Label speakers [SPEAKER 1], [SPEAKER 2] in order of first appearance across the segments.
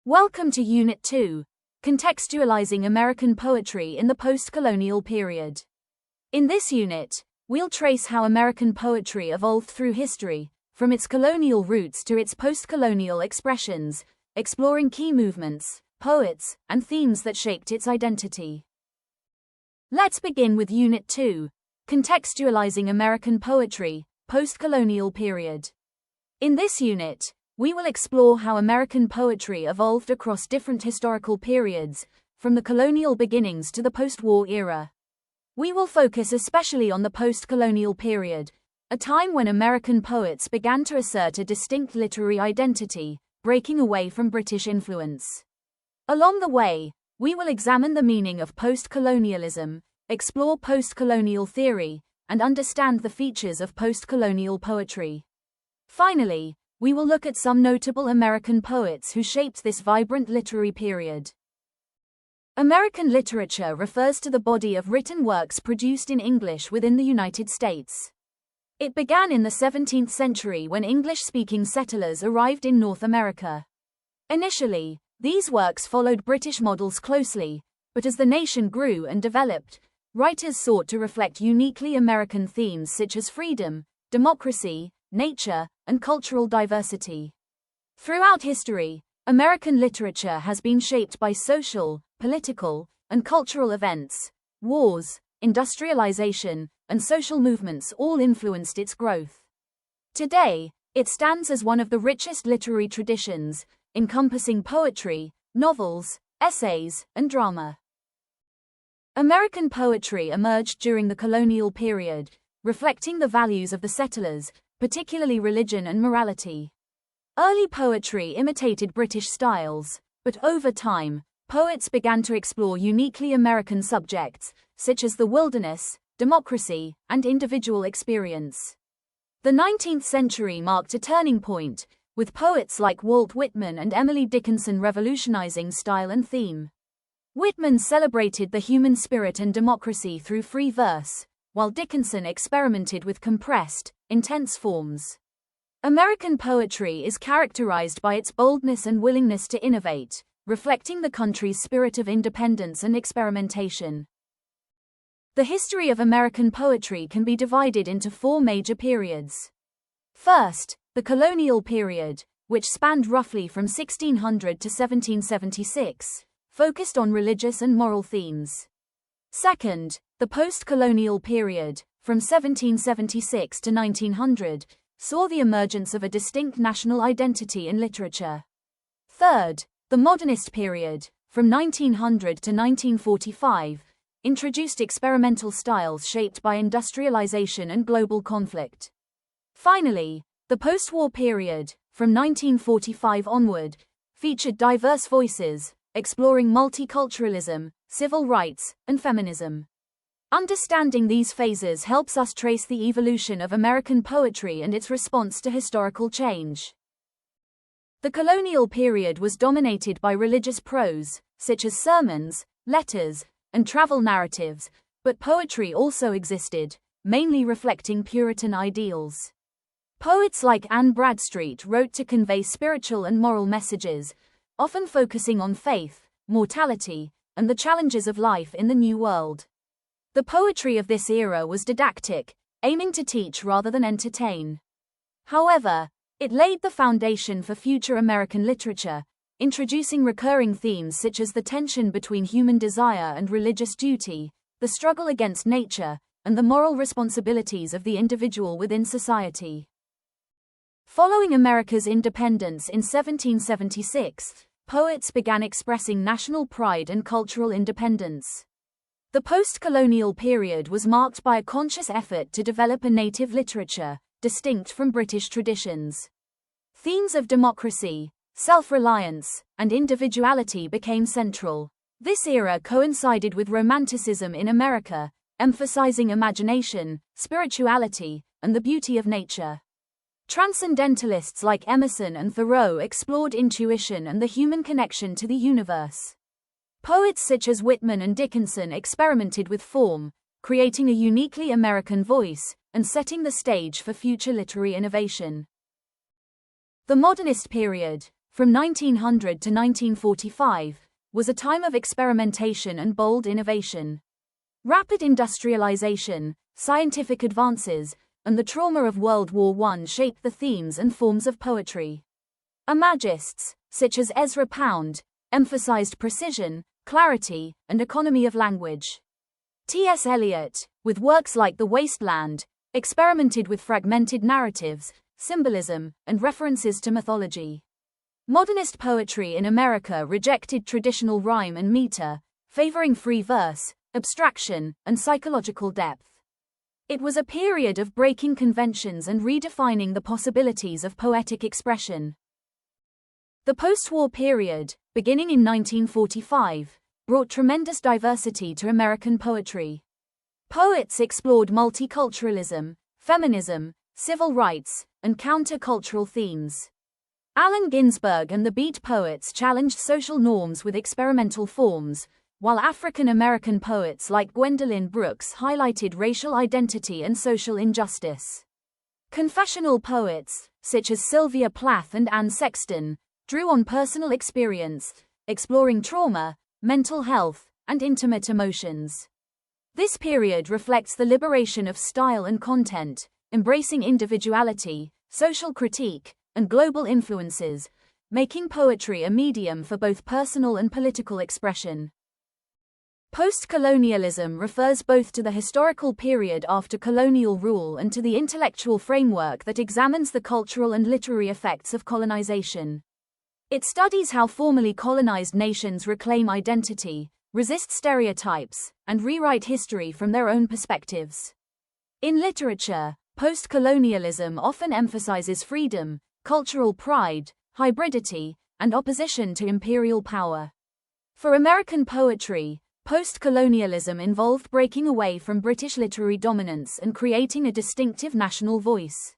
[SPEAKER 1] Welcome to Unit 2, Contextualizing American Poetry in the Post-Colonial Period. In this unit, we'll trace how American poetry evolved through history, from its colonial roots to its post-colonial expressions, exploring key movements, poets, and themes that shaped its identity. Let's begin with Unit 2, Contextualizing American Poetry, Post-Colonial Period. In this unit, we will explore how American poetry evolved across different historical periods, from the colonial beginnings to the post-war era. We will focus especially on the post-colonial period, a time when American poets began to assert a distinct literary identity, breaking away from British influence. Along the way, we will examine the meaning of post-colonialism, explore post-colonial theory, and understand the features of post-colonial poetry. Finally, we will look at some notable American poets who shaped this vibrant literary period. American literature refers to the body of written works produced in English within the United States. It began in the 17th century when English-speaking settlers arrived in North America. Initially, these works followed British models closely, but as the nation grew and developed, writers sought to reflect uniquely American themes such as freedom, democracy, nature, and cultural diversity. Throughout history, American literature has been shaped by social, political, and cultural events. Wars, industrialization, and social movements all influenced its growth. Today, it stands as one of the richest literary traditions, encompassing poetry, novels, essays, and drama. American poetry emerged during the colonial period, reflecting the values of the settlers, particularly religion and morality. Early poetry imitated British styles, but over time, poets began to explore uniquely American subjects, such as the wilderness, democracy, and individual experience. The 19th century marked a turning point, with poets like Walt Whitman and Emily Dickinson revolutionizing style and theme. Whitman celebrated the human spirit and democracy through free verse, while Dickinson experimented with compressed, intense forms. American poetry is characterized by its boldness and willingness to innovate, reflecting the country's spirit of independence and experimentation. The history of American poetry can be divided into four major periods. First, the colonial period, which spanned roughly from 1600 to 1776, focused on religious and moral themes. Second, the post-colonial period, from 1776 to 1900, saw the emergence of a distinct national identity in literature. Third, the Modernist Period, from 1900 to 1945, introduced experimental styles shaped by industrialization and global conflict. Finally, the post-war period, from 1945 onward, featured diverse voices, exploring multiculturalism, civil rights, and feminism. Understanding these phases helps us trace the evolution of American poetry and its response to historical change. The colonial period was dominated by religious prose, such as sermons, letters, and travel narratives, but poetry also existed, mainly reflecting Puritan ideals. Poets like Anne Bradstreet wrote to convey spiritual and moral messages, often focusing on faith, mortality, and the challenges of life in the New World. The poetry of this era was didactic, aiming to teach rather than entertain. However, it laid the foundation for future American literature, introducing recurring themes such as the tension between human desire and religious duty, the struggle against nature, and the moral responsibilities of the individual within society. Following America's independence in 1776, poets began expressing national pride and cultural independence. The post-colonial period was marked by a conscious effort to develop a native literature, distinct from British traditions. Themes of democracy, self-reliance, and individuality became central. This era coincided with Romanticism in America, emphasizing imagination, spirituality, and the beauty of nature. Transcendentalists like Emerson and Thoreau explored intuition and the human connection to the universe. Poets such as Whitman and Dickinson experimented with form, creating a uniquely American voice, and setting the stage for future literary innovation. The Modernist Period, from 1900 to 1945, was a time of experimentation and bold innovation. Rapid industrialization, scientific advances, and the trauma of World War I shaped the themes and forms of poetry. Imagists, such as Ezra Pound, emphasized precision, clarity, and economy of language. T.S. Eliot, with works like The Waste Land, experimented with fragmented narratives, symbolism, and references to mythology. Modernist poetry in America rejected traditional rhyme and meter, favoring free verse, abstraction, and psychological depth. It was a period of breaking conventions and redefining the possibilities of poetic expression. The post-war period, beginning in 1945, brought tremendous diversity to American poetry. Poets explored multiculturalism, feminism, civil rights, and counter-cultural themes. Allen Ginsberg and the Beat poets challenged social norms with experimental forms, while African American poets like Gwendolyn Brooks highlighted racial identity and social injustice. Confessional poets, such as Sylvia Plath and Anne Sexton, drew on personal experience, exploring trauma, mental health, and intimate emotions. This period reflects the liberation of style and content, embracing individuality, social critique, and global influences, making poetry a medium for both personal and political expression. Post-colonialism refers both to the historical period after colonial rule and to the intellectual framework that examines the cultural and literary effects of colonization. It studies how formerly colonized nations reclaim identity, resist stereotypes, and rewrite history from their own perspectives. In literature, post-colonialism often emphasizes freedom, cultural pride, hybridity, and opposition to imperial power. For American poetry, post-colonialism involved breaking away from British literary dominance and creating a distinctive national voice.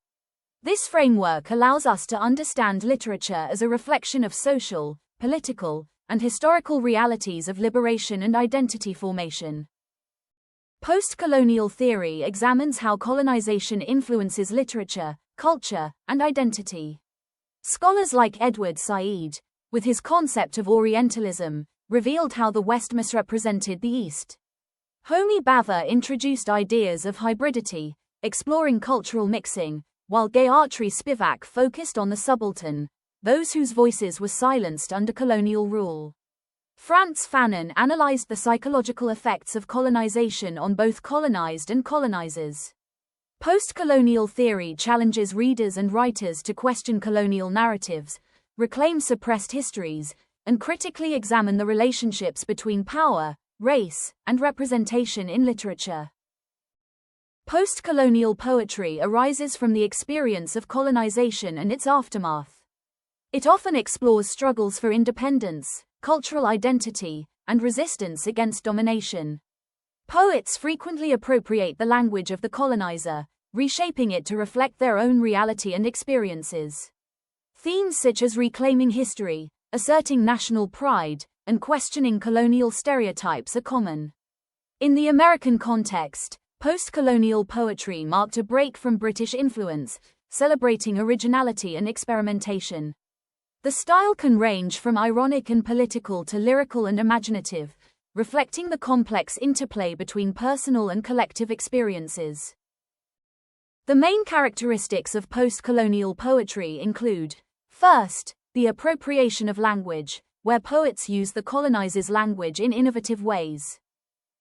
[SPEAKER 1] This framework allows us to understand literature as a reflection of social, political, and historical realities of liberation and identity formation. Post-colonial theory examines how colonization influences literature, culture, and identity. Scholars like Edward Said, with his concept of Orientalism, revealed how the West misrepresented the East. Homi Bhabha introduced ideas of hybridity, exploring cultural mixing, while Gayatri Spivak focused on the subaltern, those whose voices were silenced under colonial rule. Frantz Fanon analyzed the psychological effects of colonization on both colonized and colonizers. Post-colonial theory challenges readers and writers to question colonial narratives, reclaim suppressed histories, and critically examine the relationships between power, race, and representation in literature. Post-colonial poetry arises from the experience of colonization and its aftermath. It often explores struggles for independence, cultural identity, and resistance against domination. Poets frequently appropriate the language of the colonizer, reshaping it to reflect their own reality and experiences. Themes such as reclaiming history, asserting national pride, and questioning colonial stereotypes are common. In the American context, post-colonial poetry marked a break from British influence, celebrating originality and experimentation. The style can range from ironic and political to lyrical and imaginative, reflecting the complex interplay between personal and collective experiences. The main characteristics of post-colonial poetry include: first, the appropriation of language, where poets use the colonizer's language in innovative ways.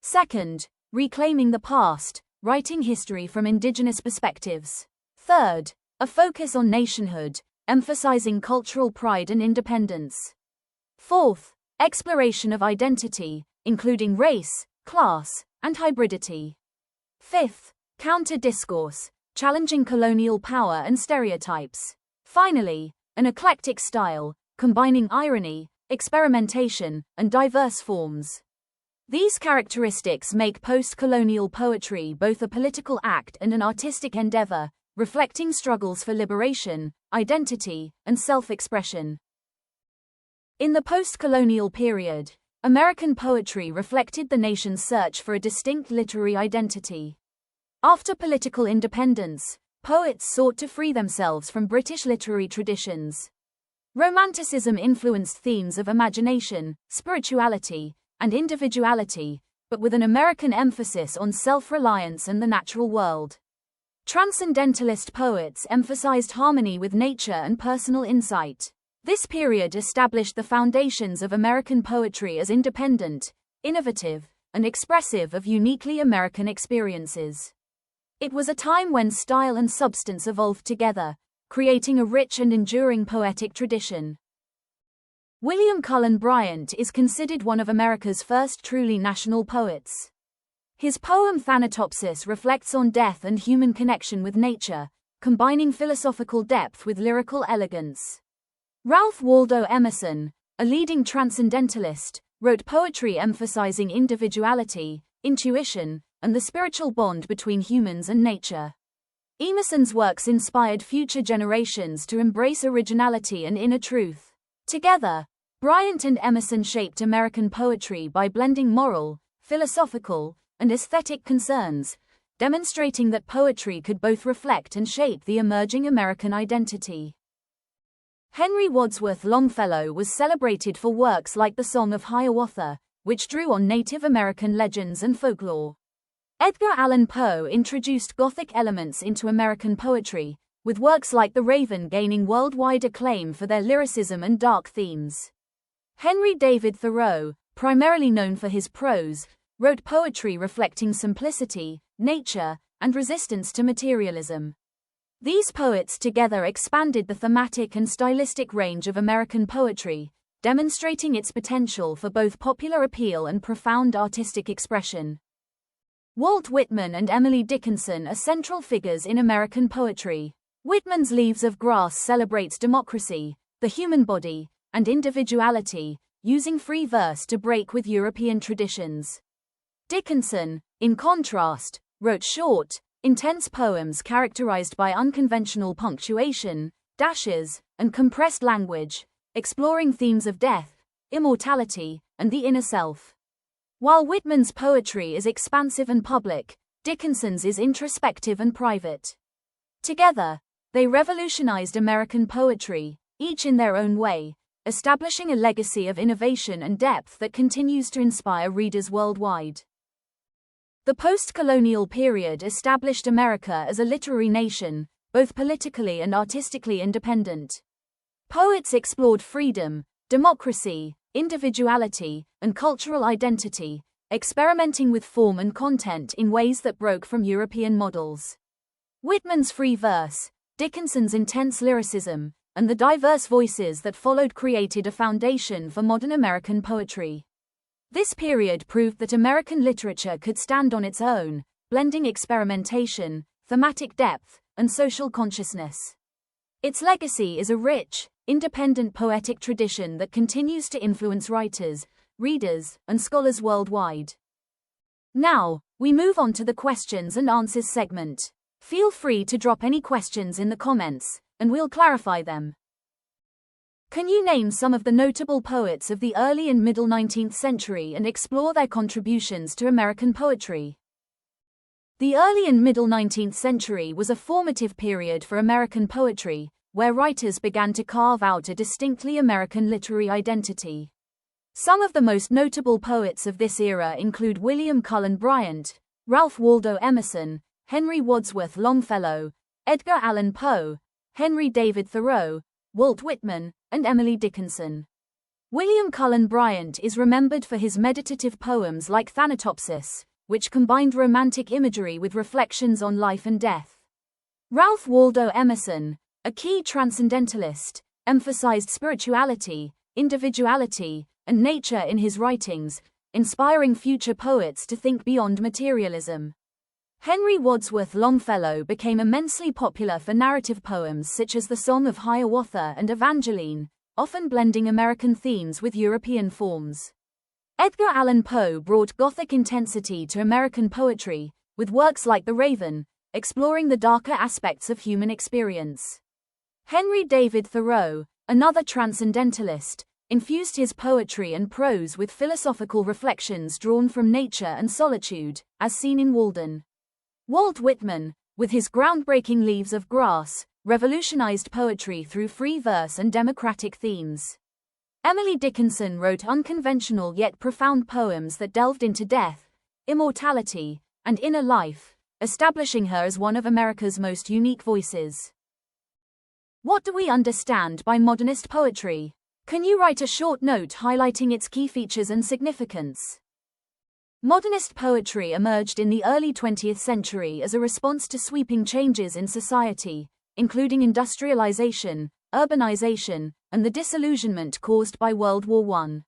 [SPEAKER 1] Second, reclaiming the past, writing history from indigenous perspectives. Third, a focus on nationhood, emphasizing cultural pride and independence. Fourth, exploration of identity, including race, class, and hybridity. Fifth, counter-discourse, challenging colonial power and stereotypes. Finally, an eclectic style, combining irony, experimentation, and diverse forms. These characteristics make post-colonial poetry both a political act and an artistic endeavor, reflecting struggles for liberation, identity, and self-expression. In the post-colonial period, American poetry reflected the nation's search for a distinct literary identity. After political independence, poets sought to free themselves from British literary traditions. Romanticism influenced themes of imagination, spirituality, and individuality, but with an American emphasis on self-reliance and the natural world. Transcendentalist poets emphasized harmony with nature and personal insight. This period established the foundations of American poetry as independent, innovative, and expressive of uniquely American experiences. It was a time when style and substance evolved together, creating a rich and enduring poetic tradition. William Cullen Bryant is considered one of America's first truly national poets. His poem Thanatopsis reflects on death and human connection with nature, combining philosophical depth with lyrical elegance. Ralph Waldo Emerson, a leading transcendentalist, wrote poetry emphasizing individuality, intuition, and the spiritual bond between humans and nature. Emerson's works inspired future generations to embrace originality and inner truth. Together, Bryant and Emerson shaped American poetry by blending moral, philosophical, and aesthetic concerns, demonstrating that poetry could both reflect and shape the emerging American identity. Henry Wadsworth Longfellow was celebrated for works like the Song of Hiawatha, which drew on Native American legends and folklore. Edgar Allan Poe introduced Gothic elements into American poetry, with works like The Raven gaining worldwide acclaim for their lyricism and dark themes. Henry David Thoreau, primarily known for his prose, wrote poetry reflecting simplicity, nature, and resistance to materialism. These poets together expanded the thematic and stylistic range of American poetry, demonstrating its potential for both popular appeal and profound artistic expression. Walt Whitman and Emily Dickinson are central figures in American poetry. Whitman's Leaves of Grass celebrates democracy, the human body, and individuality, using free verse to break with European traditions. Dickinson, in contrast, wrote short, intense poems characterized by unconventional punctuation, dashes, and compressed language, exploring themes of death, immortality, and the inner self. While Whitman's poetry is expansive and public, Dickinson's is introspective and private. Together, they revolutionized American poetry, each in their own way, establishing a legacy of innovation and depth that continues to inspire readers worldwide. The post-colonial period established America as a literary nation, both politically and artistically independent. Poets explored freedom, democracy, individuality, and cultural identity, experimenting with form and content in ways that broke from European models. Whitman's free verse, Dickinson's intense lyricism, and the diverse voices that followed created a foundation for modern American poetry. This period proved that American literature could stand on its own, blending experimentation, thematic depth, and social consciousness. Its legacy is a rich, independent poetic tradition that continues to influence writers, readers, and scholars worldwide. Now, we move on to the questions and answers segment. Feel free to drop any questions in the comments, and we'll clarify them. Can you name some of the notable poets of the early and middle 19th century and explore their contributions to American poetry? The early and middle 19th century was a formative period for American poetry, where writers began to carve out a distinctly American literary identity. Some of the most notable poets of this era include William Cullen Bryant, Ralph Waldo Emerson, Henry Wadsworth Longfellow, Edgar Allan Poe, Henry David Thoreau, Walt Whitman, and Emily Dickinson. William Cullen Bryant is remembered for his meditative poems like Thanatopsis, which combined romantic imagery with reflections on life and death. Ralph Waldo Emerson, a key transcendentalist, emphasized spirituality, individuality, and nature in his writings, inspiring future poets to think beyond materialism. Henry Wadsworth Longfellow became immensely popular for narrative poems such as the Song of Hiawatha and Evangeline, often blending American themes with European forms. Edgar Allan Poe brought Gothic intensity to American poetry, with works like The Raven, exploring the darker aspects of human experience. Henry David Thoreau, another transcendentalist, infused his poetry and prose with philosophical reflections drawn from nature and solitude, as seen in Walden. Walt Whitman, with his groundbreaking Leaves of Grass, revolutionized poetry through free verse and democratic themes. Emily Dickinson wrote unconventional yet profound poems that delved into death, immortality, and inner life, establishing her as one of America's most unique voices. What do we understand by modernist poetry? Can you write a short note highlighting its key features and significance? Modernist poetry emerged in the early 20th century as a response to sweeping changes in society, including industrialization, urbanization, and the disillusionment caused by World War I.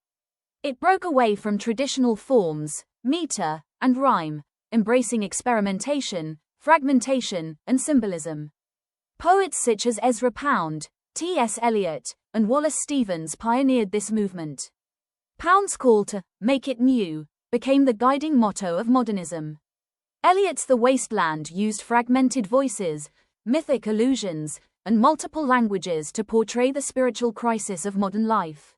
[SPEAKER 1] It broke away from traditional forms, meter, and rhyme, embracing experimentation, fragmentation, and symbolism. Poets such as Ezra Pound, T.S. Eliot, and Wallace Stevens pioneered this movement. Pound's call to "make it new" became the guiding motto of modernism. Eliot's The Waste Land used fragmented voices, mythic allusions, and multiple languages to portray the spiritual crisis of modern life.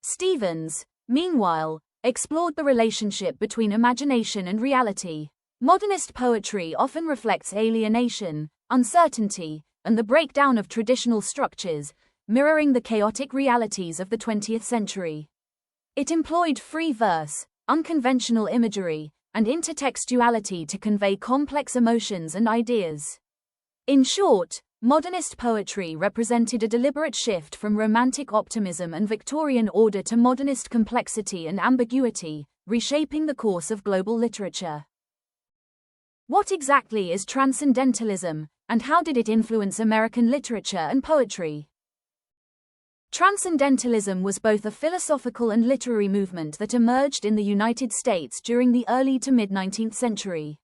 [SPEAKER 1] Stevens, meanwhile, explored the relationship between imagination and reality. Modernist poetry often reflects alienation, uncertainty, and the breakdown of traditional structures, mirroring the chaotic realities of the 20th century. It employed free verse, unconventional imagery, and intertextuality to convey complex emotions and ideas. In short, modernist poetry represented a deliberate shift from romantic optimism and Victorian order to modernist complexity and ambiguity, reshaping the course of global literature. What exactly is transcendentalism, and how did it influence American literature and poetry? Transcendentalism was both a philosophical and literary movement that emerged in the United States during the early to mid-19th century.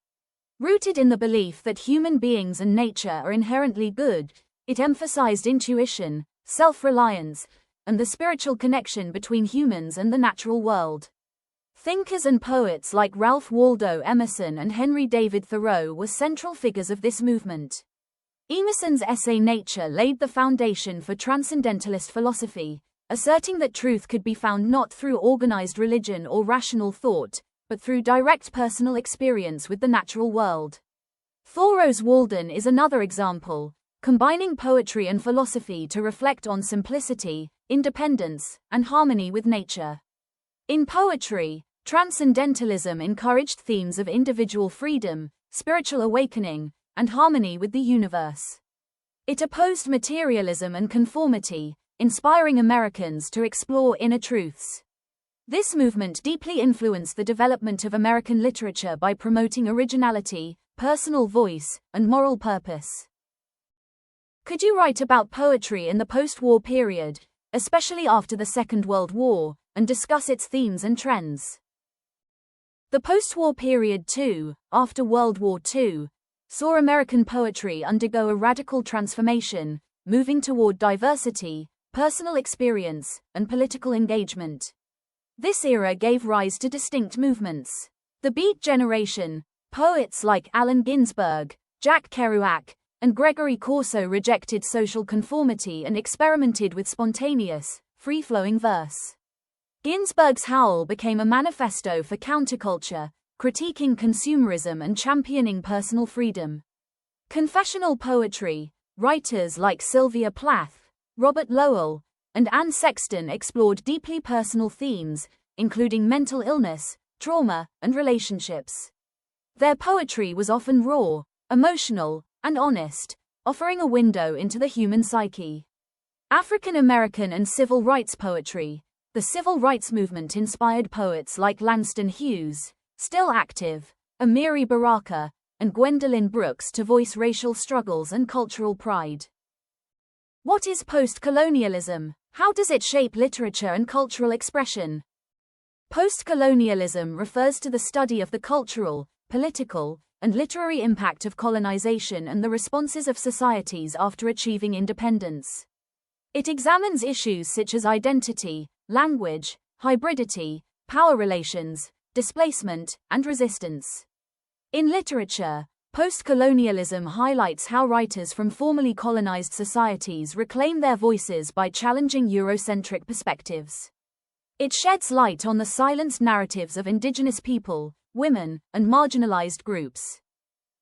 [SPEAKER 1] Rooted in the belief that human beings and nature are inherently good, it emphasized intuition, self-reliance, and the spiritual connection between humans and the natural world. Thinkers and poets like Ralph Waldo Emerson and Henry David Thoreau were central figures of this movement. Emerson's essay Nature laid the foundation for transcendentalist philosophy, asserting that truth could be found not through organized religion or rational thought, but through direct personal experience with the natural world. Thoreau's Walden is another example, combining poetry and philosophy to reflect on simplicity, independence, and harmony with nature. In poetry, transcendentalism encouraged themes of individual freedom, spiritual awakening, and harmony with the universe. It opposed materialism and conformity, inspiring Americans to explore inner truths. This movement deeply influenced the development of American literature by promoting originality, personal voice, and moral purpose. Could you write about poetry in the post-war period, especially after the Second World War, and discuss its themes and trends? The post-war period too, after World War II, saw American poetry undergo a radical transformation, moving toward diversity, personal experience, and political engagement. This era gave rise to distinct movements. The Beat Generation, poets like Allen Ginsberg, Jack Kerouac, and Gregory Corso rejected social conformity and experimented with spontaneous, free-flowing verse. Ginsberg's Howl became a manifesto for counterculture, critiquing consumerism and championing personal freedom. Confessional poetry, writers like Sylvia Plath, Robert Lowell, and Anne Sexton explored deeply personal themes, including mental illness, trauma, and relationships. Their poetry was often raw, emotional, and honest, offering a window into the human psyche. African American and civil rights poetry. The civil rights movement inspired poets like Langston Hughes, still active, Amiri Baraka, and Gwendolyn Brooks to voice racial struggles and cultural pride. What is post-colonialism? How does it shape literature and cultural expression? Post-colonialism refers to the study of the cultural, political, and literary impact of colonization and the responses of societies after achieving independence. It examines issues such as identity, language, hybridity, power relations, displacement, and resistance. In literature, post-colonialism highlights how writers from formerly colonized societies reclaim their voices by challenging Eurocentric perspectives. It sheds light on the silenced narratives of indigenous people, women, and marginalized groups.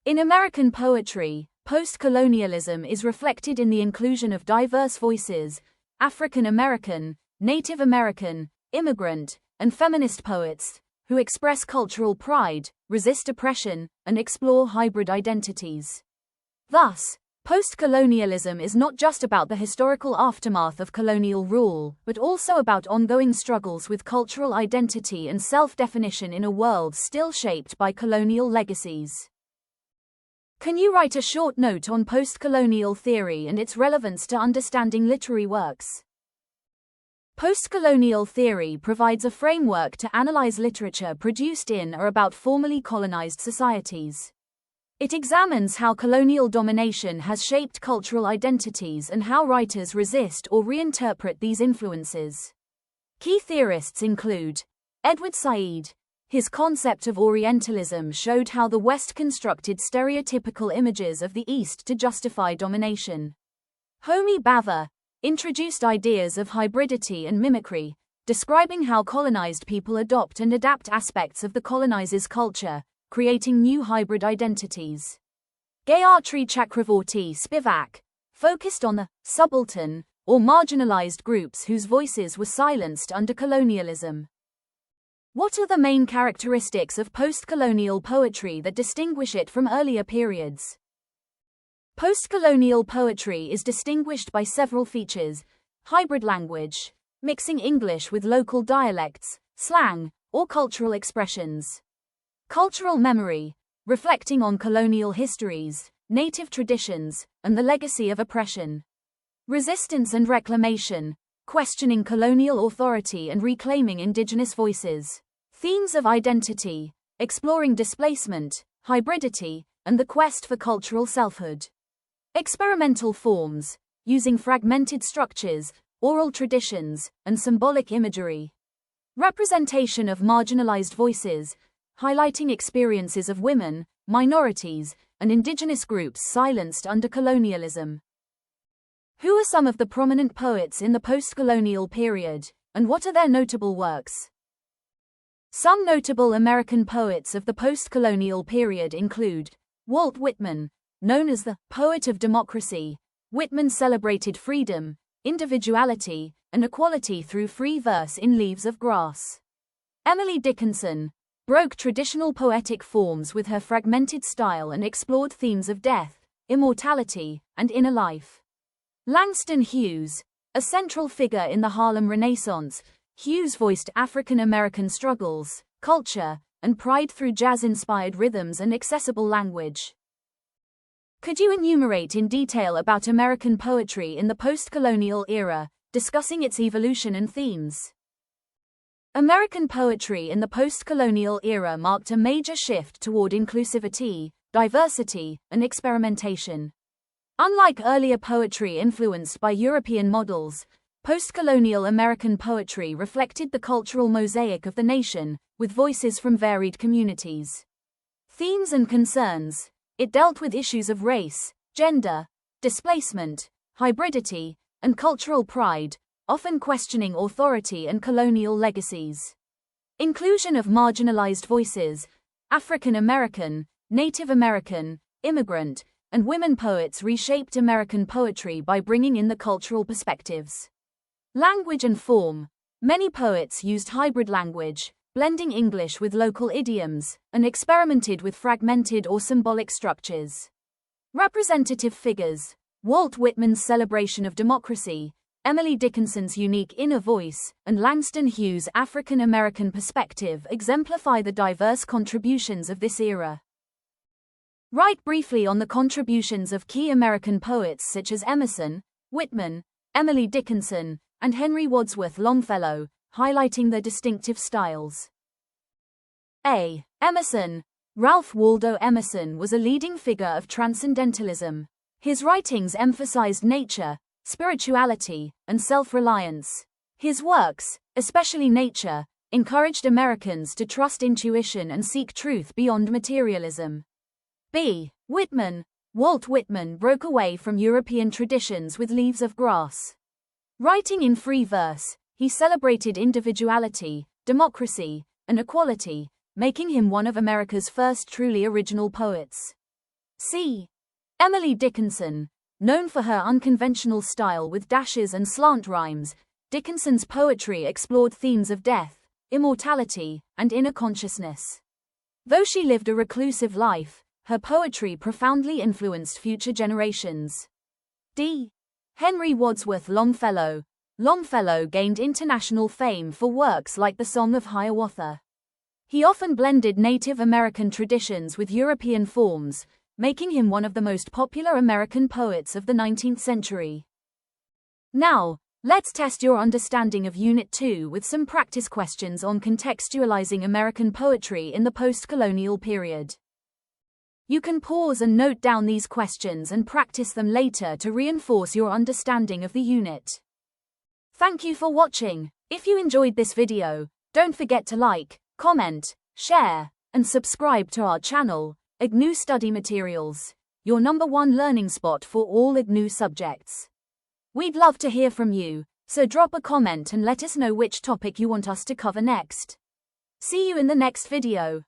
[SPEAKER 1] In American poetry, post-colonialism is reflected in the inclusion of diverse voices, African American, Native American, immigrant, and feminist poets, who express cultural pride, resist oppression, and explore hybrid identities. Thus, post-colonialism is not just about the historical aftermath of colonial rule, but also about ongoing struggles with cultural identity and self-definition in a world still shaped by colonial legacies. Can you write a short note on post-colonial theory and its relevance to understanding literary works? Post-colonial theory provides a framework to analyze literature produced in or about formerly colonized societies. It examines how colonial domination has shaped cultural identities and how writers resist or reinterpret these influences. Key theorists include Edward Said. His concept of Orientalism showed how the West constructed stereotypical images of the East to justify domination. Homi Bhabha introduced ideas of hybridity and mimicry, describing how colonized people adopt and adapt aspects of the colonizer's culture, creating new hybrid identities. Gayatri Chakravorty Spivak focused on the subaltern or marginalized groups whose voices were silenced under colonialism. What are the main characteristics of post-colonial poetry that distinguish it from earlier periods? Post-colonial poetry is distinguished by several features: hybrid language, mixing English with local dialects, slang, or cultural expressions. Cultural memory, reflecting on colonial histories, native traditions, and the legacy of oppression. Resistance and reclamation, questioning colonial authority and reclaiming indigenous voices. Themes of identity, exploring displacement, hybridity, and the quest for cultural selfhood. Experimental forms, using fragmented structures, oral traditions, and symbolic imagery. Representation of marginalized voices, highlighting experiences of women, minorities, and indigenous groups silenced under colonialism. Who are some of the prominent poets in the post-colonial period, and what are their notable works? Some notable American poets of the post-colonial period include Walt Whitman, known as the poet of democracy. Whitman celebrated freedom, individuality, and equality through free verse in Leaves of Grass. Emily Dickinson broke traditional poetic forms with her fragmented style and explored themes of death, immortality, and inner life. Langston Hughes, a central figure in the Harlem Renaissance, Hughes voiced African American struggles, culture, and pride through jazz-inspired rhythms and accessible language. Could you enumerate in detail about American poetry in the post-colonial era, discussing its evolution and themes? American poetry in the post-colonial era marked a major shift toward inclusivity, diversity, and experimentation. Unlike earlier poetry influenced by European models, post-colonial American poetry reflected the cultural mosaic of the nation, with voices from varied communities. Themes and concerns: it dealt with issues of race, gender, displacement, hybridity, and cultural pride, often questioning authority and colonial legacies. Inclusion of marginalized voices, African American, Native American, immigrant, and women poets reshaped American poetry by bringing in the cultural perspectives. Language and form: many poets used hybrid language, blending English with local idioms, and experimented with fragmented or symbolic structures. Representative figures: Walt Whitman's celebration of democracy, Emily Dickinson's unique inner voice, and Langston Hughes' African American perspective exemplify the diverse contributions of this era. Write briefly on the contributions of key American poets such as Emerson, Whitman, Emily Dickinson, and Henry Wadsworth Longfellow, highlighting their distinctive styles. A. Emerson. Ralph Waldo Emerson was a leading figure of transcendentalism. His writings emphasized nature, spirituality, and self-reliance. His works, especially Nature, encouraged Americans to trust intuition and seek truth beyond materialism. B. Whitman. Walt Whitman broke away from European traditions with Leaves of Grass. Writing in free verse, he celebrated individuality, democracy, and equality, making him one of America's first truly original poets. C. Emily Dickinson, known for her unconventional style with dashes and slant rhymes, Dickinson's poetry explored themes of death, immortality, and inner consciousness. Though she lived a reclusive life, her poetry profoundly influenced future generations. D. Henry Wadsworth Longfellow. Longfellow gained international fame for works like the Song of Hiawatha. He often blended Native American traditions with European forms, making him one of the most popular American poets of the 19th century. Now, let's test your understanding of Unit 2 with some practice questions on contextualizing American poetry in the post-colonial period. You can pause and note down these questions and practice them later to reinforce your understanding of the unit. Thank you for watching. If you enjoyed this video, don't forget to like, comment, share, and subscribe to our channel, IGNOU Study Materials, your #1 learning spot for all IGNOU subjects. We'd love to hear from you, so drop a comment and let us know which topic you want us to cover next. See you in the next video.